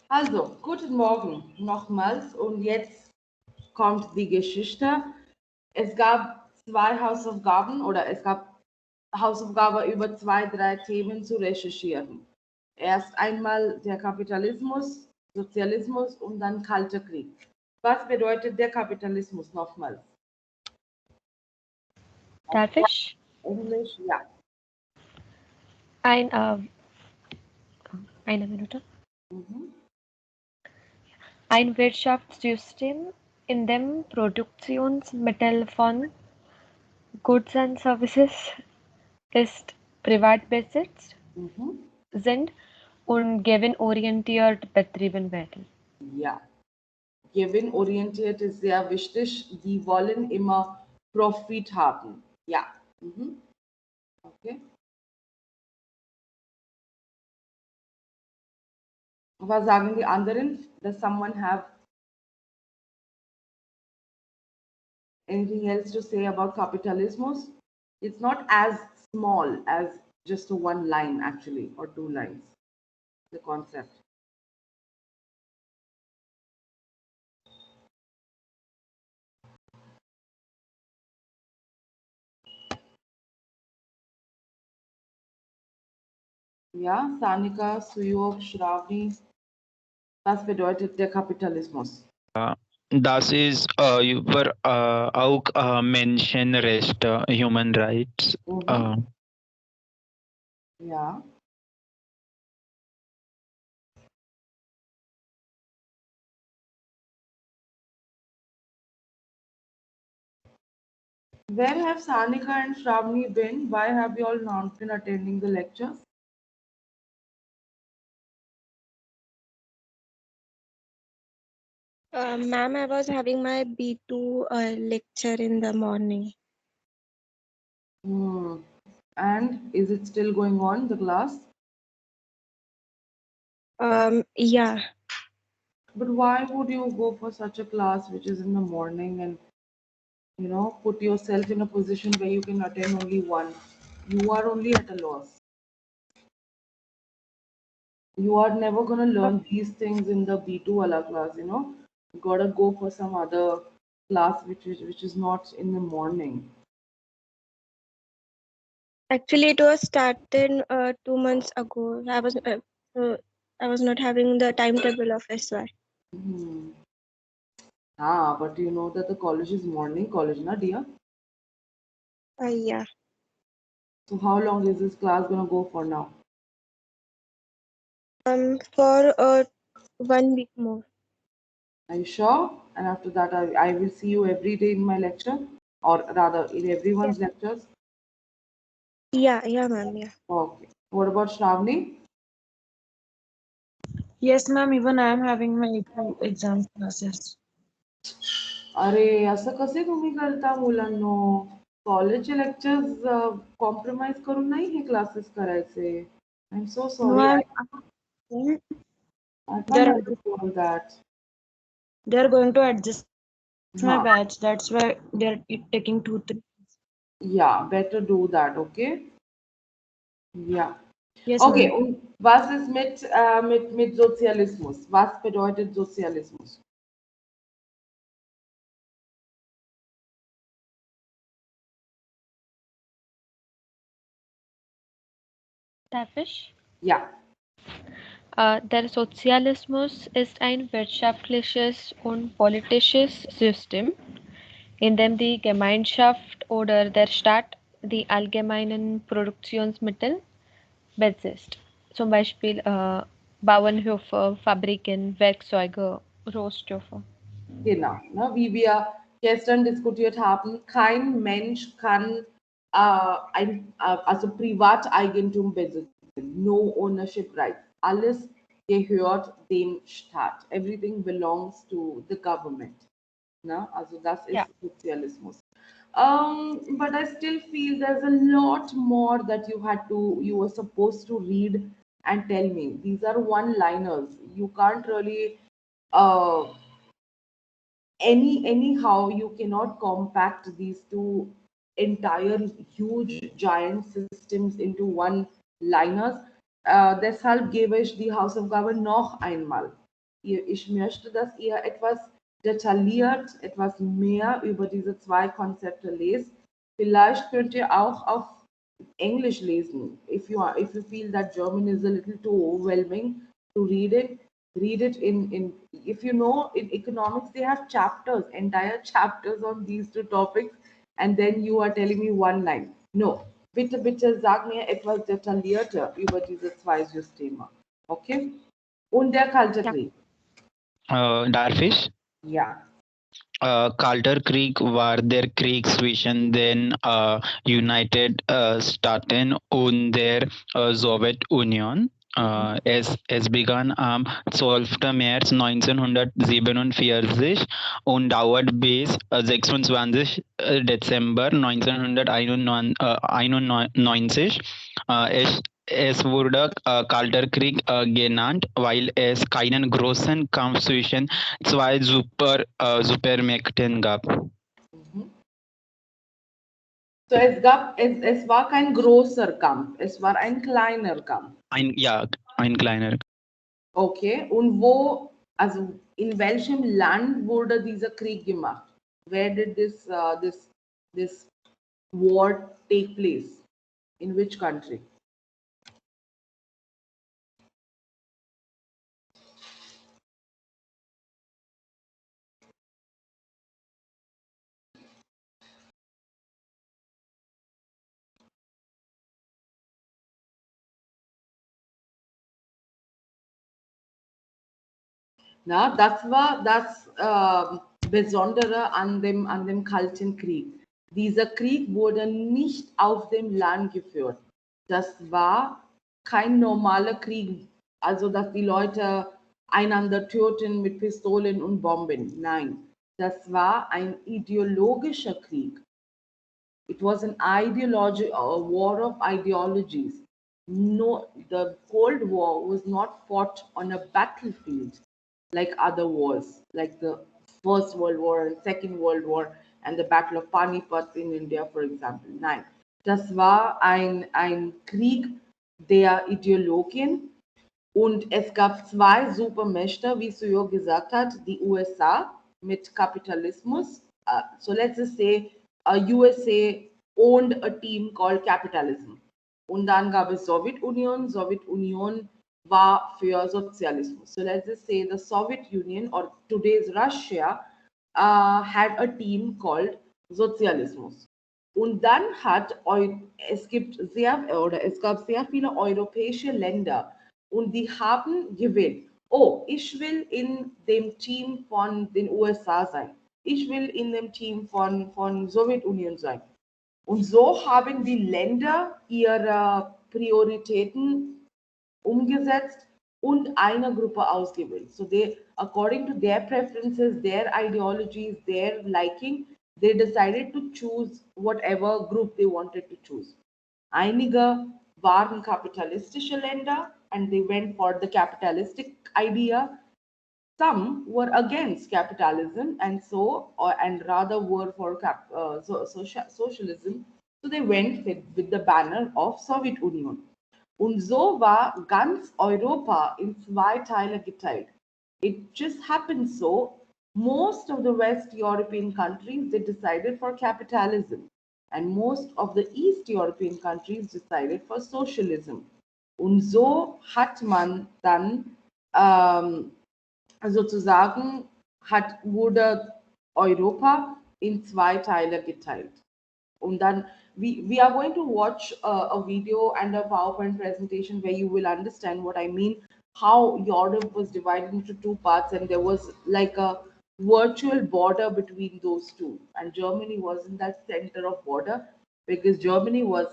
Also, guten Morgen nochmals und jetzt kommt die Geschichte. Es gab zwei Hausaufgaben oder es gab Hausaufgaben über zwei, drei Themen zu recherchieren. Erst einmal der Kapitalismus, Sozialismus und dann Kalter Krieg. Was bedeutet der Kapitalismus nochmals? Darf ich? Englisch, ja. Ein, eine Minute. Mhm. Ein Wirtschaftssystem, in dem Produktionsmittel von Goods and Services ist Privatbesitz Mhm. sind und gewinnorientiert betrieben werden. Ja. Gewinnorientiert ist sehr wichtig. Die wollen immer Profit haben. Ja. Mhm. Okay. Was sagen die anderen? Does someone have anything else to say about capitalismus? It's not as small as just a one line, actually, or two lines. The concept. Ja, Sanika, Suyog, Shravani, was bedeutet der Kapitalismus? Das ist über auch Menschenrecht, Human Rights. Mhm. Ja. Where have Sanika and Shravani been? Why have you all not been attending the lectures? Ma'am, I was having my B2 lecture in the morning. Hmm. And is it still going on, the class? Yeah. But why would you go for such a class which is in the morning and put yourself in a position where you can attend only one? You are only at a loss. You are never gonna learn these things in the B2 wala class. You gotta go for some other class which is not in the morning. Actually, it was started 2 months ago. I was not having the timetable of SY. Hmm. But you know that the college is morning college, na dear? Yeah. So how long is this class gonna go for now? For 1 week more. Are you sure? And after that, I will see you every day in my lecture, or rather, in everyone's lectures. Yeah, ma'am. Yeah. Okay. What about Shravani? Yes, ma'am. Even I am having my exam classes. अरे असं कसे तुम्ही करता मुलांनो? कॉलेजचे lectures compromise करून नाही हे क्लासेस करायचे. I am so No, sorry. I'm. I can't They're understand that. they're going to adjust my हाँ, batch. That's why they're taking 2, 3. yeah, better do that, okay? Ja. Yes, Okay, ma'am. und was ist mit Sozialismus? Was bedeutet Sozialismus? Darf ich? Ja. Der Sozialismus ist ein wirtschaftliches und politisches System, in dem die Gemeinschaft oder der Staat die allgemeinen Produktionsmittel besitzt. Zum Beispiel Bauernhöfe, Fabriken, Werkzeuge, Rohstoffe. Genau, ne, wie wir gestern diskutiert haben, kein Mensch kann also Privateigentum besitzen, no ownership rights. Alles gehört dem Staat. Everything belongs to the government. Ne? Also das Ja. ist Sozialismus. But I still feel there's a lot more that you were supposed to read and tell me. These are one-liners. You can't really uh, anyhow you cannot compact these two entire huge giant systems into one liners. Deshalb gebe ich die Hausaufgabe noch einmal. Ich möchte, dass ihr etwas detailliert, etwas mehr über diese zwei Konzepte lest. Vielleicht könnt ihr auch auf Englisch lesen. If you feel that German is a little too overwhelming to read it in if you know in economics they have chapters, entire chapters on these two topics, and then you are telling me one line. No, bitte sag mir etwas detaillierter über diese zwei Systeme. Okay? Und der Kalte Ja. Krieg. Darf ich? Ja. Kalter Krieg war der Krieg zwischen den United Staaten und der Sowjetunion. Es begann am 12. März 1947 und dauert bis 26. Dezember 1991. Es wurde Kalter Krieg genannt, weil es keinen großen Kampf zwischen zwei Supermächten gab. So es war kein großer Kampf, es war ein kleiner Kampf. Ein kleiner. Okay, und wo, also in welchem Land wurde dieser Krieg gemacht? Where did this war take place? In which country? Na, das war das Besondere an dem Kalten Krieg. Dieser Krieg wurde nicht auf dem Land geführt. Das war kein normaler Krieg, also dass die Leute einander töten mit Pistolen und Bomben. Nein, das war ein ideologischer Krieg. It was an ideology, a war of ideologies. No, the Cold War was not fought on a battlefield like other wars, like the First World War and Second World War and the Battle of Panipat in India, for example. Nein, das war ein Krieg der Ideologien und es gab zwei Supermächte, wie Suyo gesagt hat, die USA mit Kapitalismus. So let's just say USA owned a team called capitalism. Und dann gab es Sowjetunion. Sowjetunion war für Sozialismus. So let's just say the Soviet Union or today's Russia had a team called Sozialismus. Und dann es gab sehr viele europäische Länder und die haben gewählt. Oh, ich will in dem Team von den USA sein. Ich will in dem Team von Sowjetunion sein. Und so haben die Länder ihre Prioritäten umgesetzt und eine Gruppe ausgewählt. So they, according to their preferences, their ideologies, their liking, they decided to choose whatever group they wanted to choose. Einige waren kapitalistische Länder and they went for the capitalistic idea. Some were against capitalism and rather were for socialism. So they went with the banner of Soviet Union. Und so war ganz Europa in zwei Teile geteilt. It just happened so. Most of the West European countries, they decided for capitalism. And most of the East European countries decided for socialism. Und so hat man dann sozusagen wurde Europa in zwei Teile geteilt. Und dann, we are going to watch a video and a PowerPoint presentation where you will understand what I mean, how Europe was divided into two parts and there was like a virtual border between those two. And Germany was in that center of border because Germany was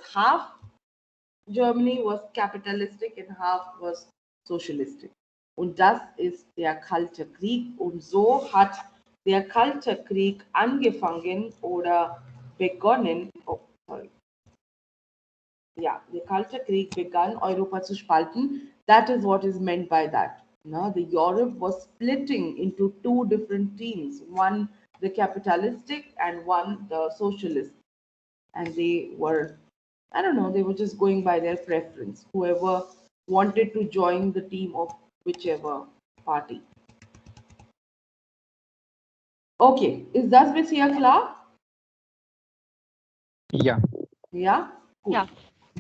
capitalistic and half was socialistic. Und das ist der Kalte Krieg. Und so hat der Kalte Krieg angefangen oder begonnen. Oh, sorry. Ja, der Kalte Krieg begann, Europa zu spalten. That is what is meant by that. No, the Europe was splitting into two different teams. One the capitalistic and one the socialist. And they were, I don't know, they were just going by their preference. Whoever wanted to join the team of whichever party. Okay, ist das bisher klar? Ja. Ja? Gut. Ja.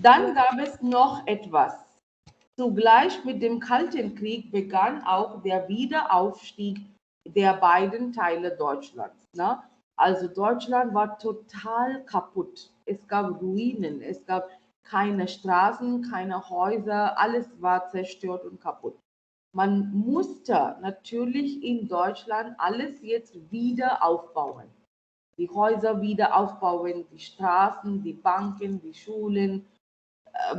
Dann gab es noch etwas. Zugleich mit dem Kalten Krieg begann auch der Wiederaufstieg der beiden Teile Deutschlands. Ne? Also Deutschland war total kaputt. Es gab Ruinen, es gab keine Straßen, keine Häuser, alles war zerstört und kaputt. Man musste natürlich in Deutschland alles jetzt wieder aufbauen. Die Häuser wieder aufbauen, die Straßen, die Banken, die Schulen,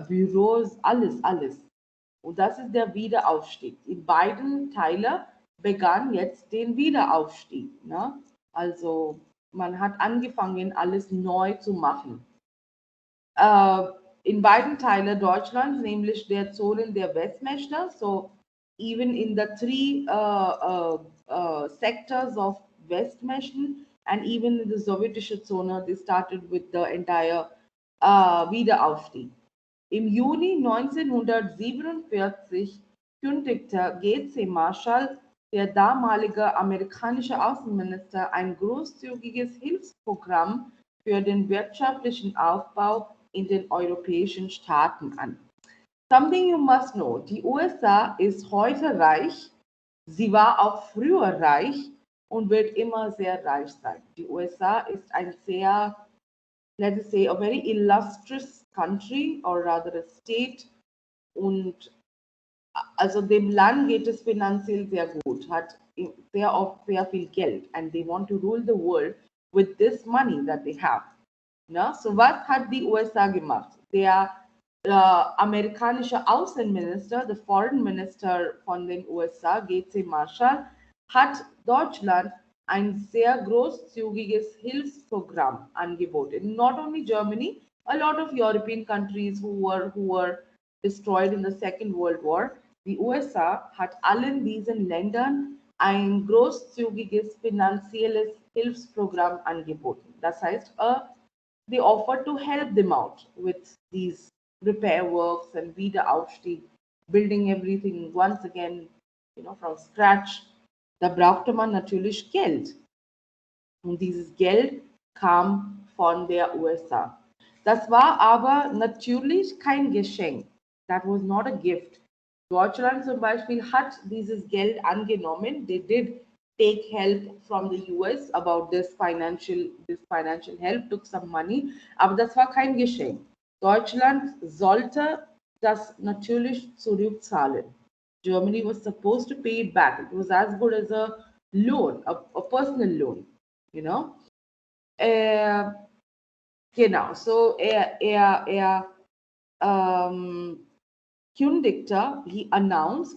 Büros, alles, alles. Und das ist der Wiederaufstieg. In beiden Teilen begann jetzt den Wiederaufstieg. Ne? Also man hat angefangen, alles neu zu machen. In beiden Teilen Deutschlands, nämlich der Zonen der Westmächte, so even in the three sectors of Westmächten and even in the sowjetische Zone, they started with the entire Wiederaufstieg. Im Juni 1947 kündigte G.C. Marshall, der damalige amerikanische Außenminister, ein großzügiges Hilfsprogramm für den wirtschaftlichen Aufbau in den europäischen Staaten an. Something you must know, die USA ist heute reich, sie war auch früher reich und wird immer sehr reich sein. Die USA ist ein sehr, let us say, a very illustrious country or rather a state, und also dem Land geht es finanziell sehr gut, hat sehr viel Geld, and they want to rule the world with this money that they have. Ne? So was hat die USA gemacht? Der amerikanische Außenminister, der Foreign Minister von den USA, G.C. Marshall, hat Deutschland ein sehr großzügiges Hilfsprogramm angeboten. Not only Germany, a lot of European countries who were destroyed in the Second World War. Die USA hat allen diesen Ländern ein großzügiges finanzielles Hilfsprogramm angeboten. Das heißt, they offered to help them out with these repair works and Wiederaufstieg, building everything once again, from scratch. Da brauchte man natürlich Geld. Und dieses Geld kam von der USA. Das war aber natürlich kein Geschenk. That was not a gift. Deutschland zum Beispiel hat dieses Geld angenommen. They did take help from the US about this financial help, took some money, aber das war kein Geschenk. Deutschland sollte das natürlich zurückzahlen. Germany was supposed to pay it back. It was as good as a loan, a personal loan, you know. Genau, so kündigte,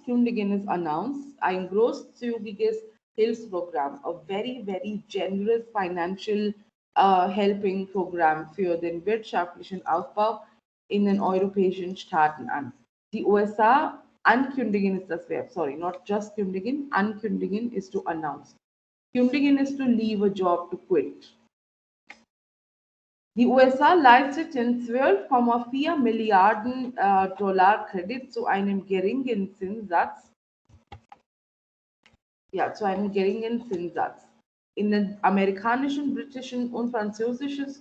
kündigen ist announced, ein großzügiges Hilfsprogramm, a very, very generous financial helping program für den wirtschaftlichen Aufbau in den europäischen Staaten an. Die USA, ankündigen ist das Verb, sorry, not just kündigen, ankündigen ist to announce. Kündigen ist to leave a job, to quit. Die USA leisteten 12,4 Milliarden Dollar Kredit zu einem geringen Zinssatz. Ja, zu einem geringen Zinssatz. In den amerikanischen, britischen und französischen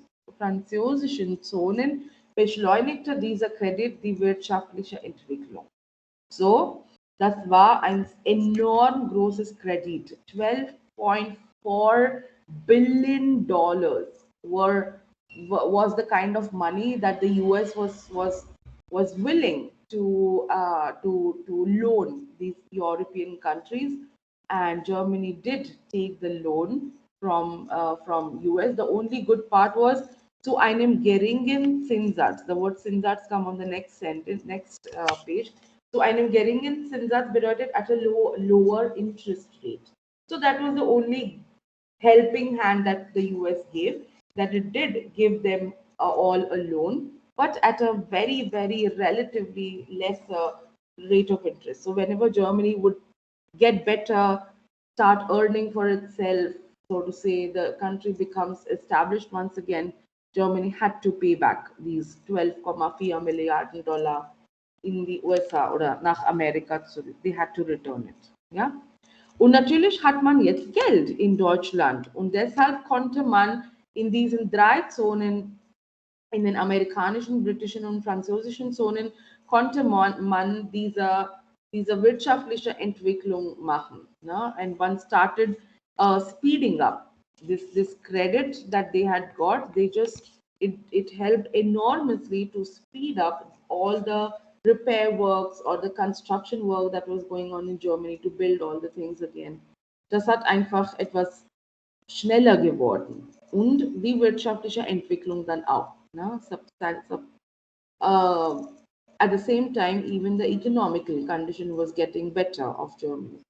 Zonen beschleunigte dieser Kredit die wirtschaftliche Entwicklung. So, das war ein enorm großes Kredit. 12.4 billion dollars was the kind of money that the US was willing to loan these European countries, and Germany did take the loan from US. The only good part was zu einem geringen Zinssatz. The word Zinssatz come on the next sentence, next page. Zu einem geringen Zinssatz bedeutet at a lower interest rate. So that was the only helping hand that the US gave, that it did give them all a loan, but at a very, very relatively lesser rate of interest. So whenever Germany would get better, start earning for itself, so to say, the country becomes established once again, Germany had to pay back these 12,4 Milliarden Dollar in die USA oder nach Amerika zurück. They had to return it. Ja? Und natürlich hat man jetzt Geld in Deutschland und deshalb konnte man in diesen 3 Zonen, in den amerikanischen, britischen und französischen Zonen, konnte man diese wirtschaftliche Entwicklung machen. Ne? And one started speeding up this credit that they had got. It helped enormously to speed up all the repair works or the construction work that was going on in Germany to build all the things again. Das hat einfach etwas schneller geworden und die wirtschaftliche Entwicklung dann auch. Ne? At the same time, even the economical condition was getting better of Germany.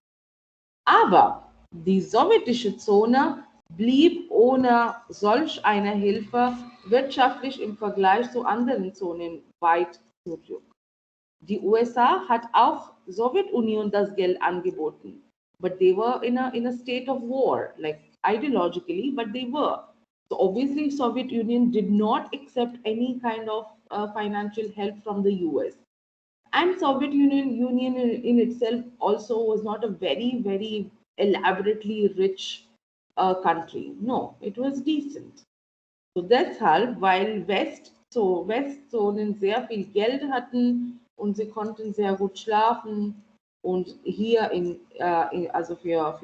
Aber die sowjetische Zone blieb ohne solch eine Hilfe wirtschaftlich im Vergleich zu anderen Zonen weit zurück. Die USA hat auch Sowjetunion das Geld angeboten, but they were in a state of war, like ideologically, but they were. So obviously, Soviet Union did not accept any kind of financial help from the US. And Soviet Union in itself also was not a very elaborately rich country. No, it was decent. So deshalb, weil Westzonen sehr viel Geld hatten und sie konnten sehr gut schlafen und hier also für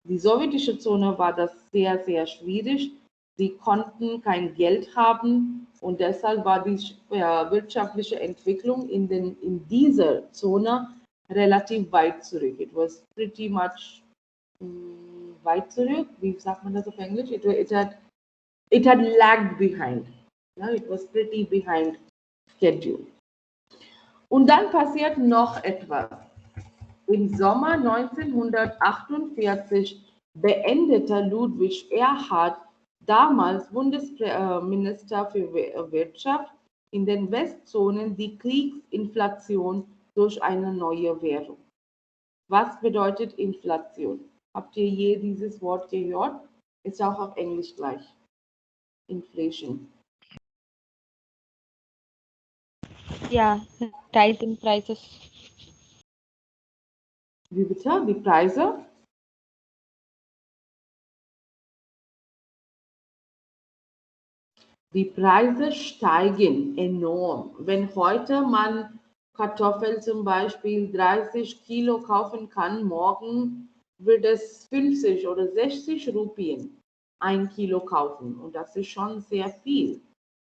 die sowjetische Zone war das sehr schwierig. Sie konnten kein Geld haben und deshalb war die wirtschaftliche Entwicklung in dieser Zone relativ weit zurück. It was pretty much weit zurück. Wie sagt man das auf Englisch? It had lagged behind. Ja, it was pretty behind schedule. Und dann passiert noch etwas. Im Sommer 1948 beendete Ludwig Erhard, damals Bundesminister für Wirtschaft, in den Westzonen die Kriegsinflation durch eine neue Währung. Was bedeutet Inflation? Habt ihr je dieses Wort gehört? Ist auch auf Englisch gleich. Inflation. Yeah, rise in prices. Wie bitte? Die Preise? Die Preise steigen enorm. Wenn heute man Kartoffeln zum Beispiel 30 Kilo kaufen kann, morgen wird es 50 oder 60 Rupien ein Kilo kaufen. Und das ist schon sehr viel.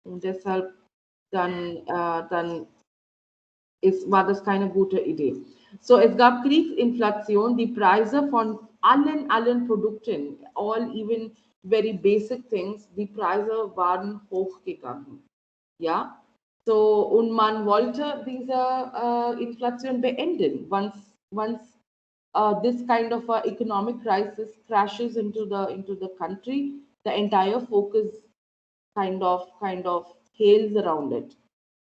Und deshalb dann war das keine gute Idee. So, es gab Kriegsinflation, die Preise von allen Produkten, all even very basic things, die Preise waren hochgegangen. Ja, so, und man wollte diese Inflation beenden. Once this kind of economic crisis crashes into the country, the entire focus kind of hails around it.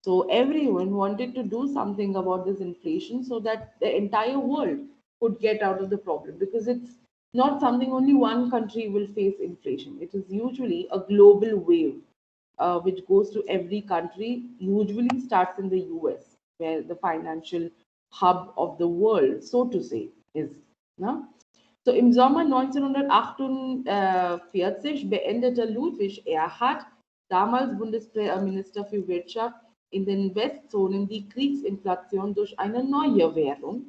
So everyone wanted to do something about this inflation so that the entire world could get out of the problem, because it's not something only one country will face inflation. It is usually a global wave which goes to every country, usually starts in the US, where the financial hub of the world, so to say, is. No? So im Sommer 1948 beendete Ludwig Erhard, damals Bundesminister für Wirtschaft, in den Westzonen die Kriegsinflation durch eine neue Währung,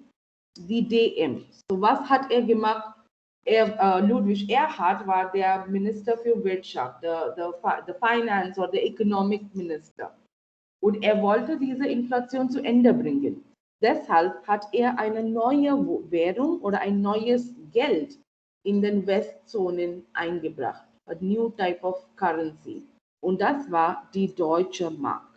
die DM. So, was hat er gemacht? Ludwig Erhard war der Minister für Wirtschaft, the Finance or the Economic Minister. Und er wollte diese Inflation zu Ende bringen. Deshalb hat er eine neue Währung oder ein neues Geld in den Westzonen eingebracht. A new type of currency. Und das war die deutsche Mark.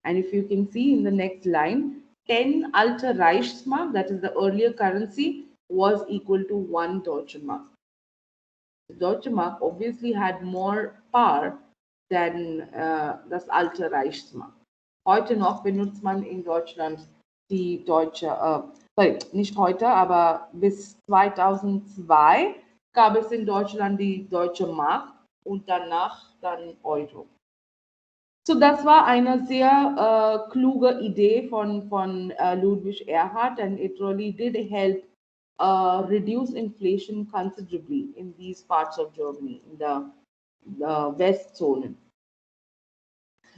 And if you can see in the next line, 10 alte Reichsmark, that is the earlier currency, was equal to 1 Deutsche Mark. The Deutsche Mark obviously had more power than das alte Reichsmark. Heute noch benutzt man in Deutschland die deutsche, nicht heute, aber bis 2002 gab es in Deutschland die Deutsche Mark und danach dann Euro. So, das war eine sehr kluge Idee von Ludwig Erhard, and it really did help reduce inflation considerably in these parts of Germany, in the Westzonen.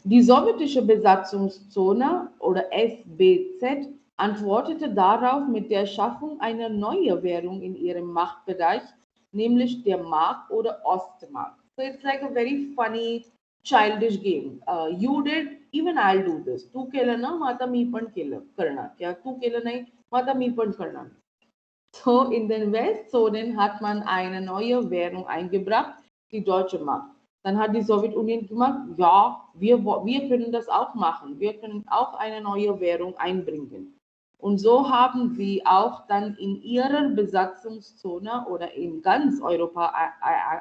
Die sowjetische Besatzungszone oder SBZ antwortete darauf mit der Schaffung einer neuen Währung in ihrem Machtbereich, nämlich der Mark oder Ostmark. So it's like a very funny childish game. You did, even I'll do this. तू केलं ना मग आता मी पण केलं करणार किंवा तू केलं नाही मग आता मी पण करणार. So in den Westzonen hat man eine neue Währung eingebracht, die Deutsche Mark. Dann hat die Sowjetunion gemacht, ja, wir können das auch machen. Wir können auch eine neue Währung einbringen. Und so haben sie auch dann in ihrer Besatzungszone oder in ganz Europa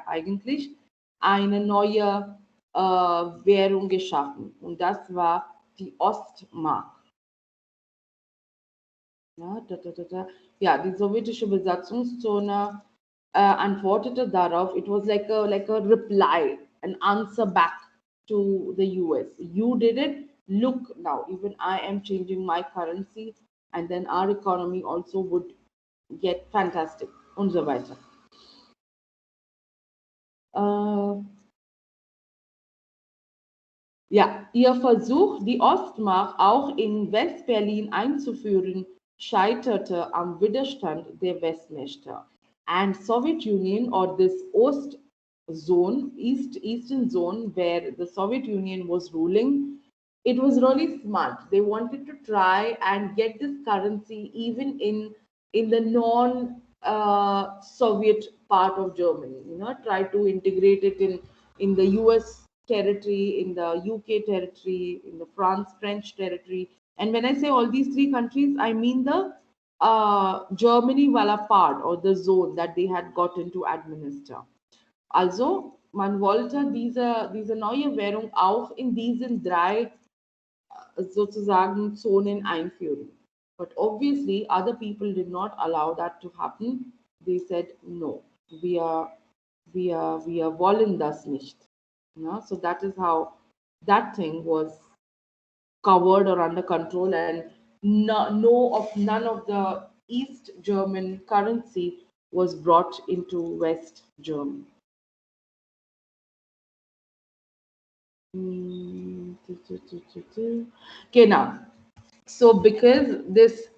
eigentlich eine neue Währung geschaffen. Und das war die Ostmark. Ja, die sowjetische Besatzungszone antwortete darauf. It was like a reply, an answer back to the US. You did it. Look now, even I am changing my currency, and then our economy also would get fantastic und so weiter. Ja, ihr Versuch, die Ostmark auch in Westberlin einzuführen, scheiterte am Widerstand der Westmächte. And Soviet Union, or this Eastern zone where the Soviet Union was ruling, it was really smart. They wanted to try and get this currency even in the non Soviet part of Germany. Try to integrate it in the US territory, in the UK territory, in the French territory. And when I say all these three countries, I mean the Germany wala part or the zone that they had gotten to administer. Also, man wollte diese neue Währung auch in diesen drei sozusagen Zonen einführen. But obviously, other people did not allow that to happen. They said, no, wir wollen das nicht. So that is how that thing was covered or under control, and none of the East German currency was brought into West Germany. Genau. So because this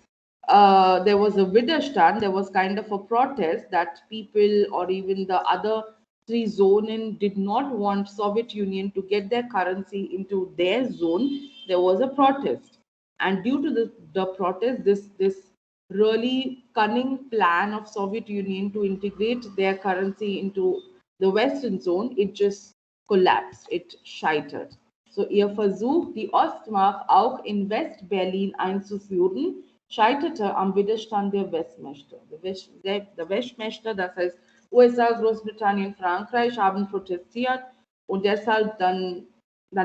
there was a Widerstand, there was kind of a protest that people or even the other three zonen did not want Soviet Union to get their currency into their zone. There was a protest, and due to the protest, this really cunning plan of Soviet Union to integrate their currency into the Western zone, it just collapsed, it shattered. So ihr Versuch, die Ostmark auch in West-Berlin einzuführen, scheiterte am Widerstand der Westmächte. Der Westmächte, das heißt USA, Großbritannien, Frankreich, haben protestiert und deshalb dann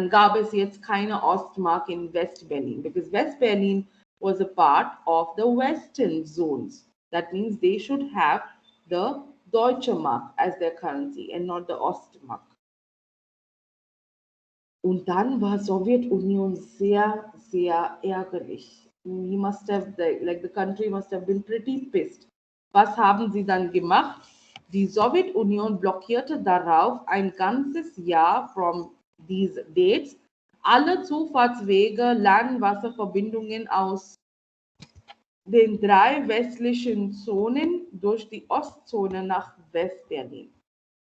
gab es jetzt keine Ostmark in West-Berlin, because West-Berlin was a part of the Western zones. That means they should have the Deutsche Mark as their currency and not the Ostmark. Und dann war Sowjetunion sehr, sehr ärgerlich. He must have, the country must have been pretty pissed. Was haben sie dann gemacht? Die Sowjetunion blockierte darauf ein ganzes Jahr from these dates alle Zufahrtswege, Land-Wasserverbindungen aus den drei westlichen Zonen durch die Ostzone nach Westberlin.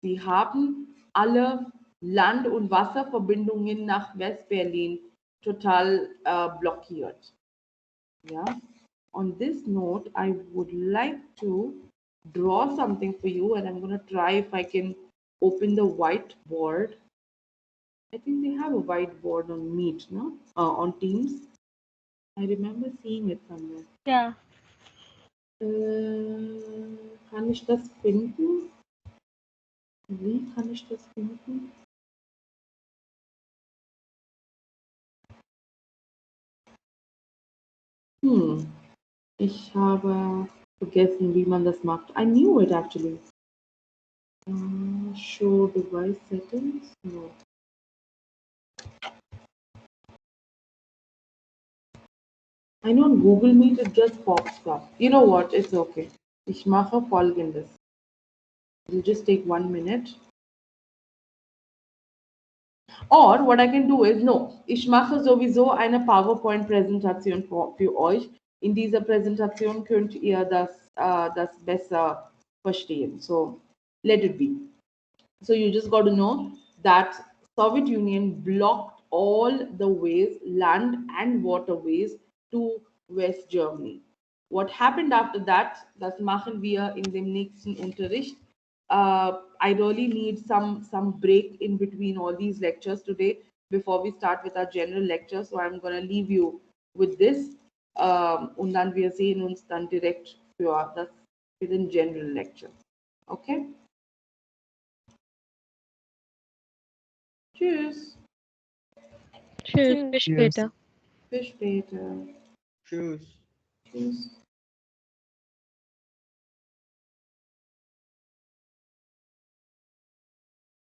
Sie haben alle Land- und Wasserverbindungen nach Westberlin total blockiert. Yeah. On this note, I would like to draw something for you, and I'm going to try if I can open the whiteboard. I think they have a whiteboard on Meet, no? On Teams. I remember seeing it somewhere. Yeah. Kann ich das finden? Wie kann ich das finden? Ich habe vergessen, wie man das macht. I knew it actually. Show device settings. No. I know on Google Meet it just pops up. You know what? It's okay. Ich mache Folgendes. It'll just take 1 minute. Or what I can do is, no, ich mache sowieso eine PowerPoint-Präsentation für euch. In dieser Präsentation könnt ihr das besser verstehen. So let it be. So you just got to know that Soviet Union blocked all the ways, land and waterways to West Germany. What happened after that, das machen wir in dem nächsten Unterricht. I really need some break in between all these lectures today before we start with our general lecture. So I'm going to leave you with this. Und dann wir sehen uns dann direkt für den general lecture. Okay? Tschüss. Tschüss, bis später. Bis später. Tschüss. Tschüss.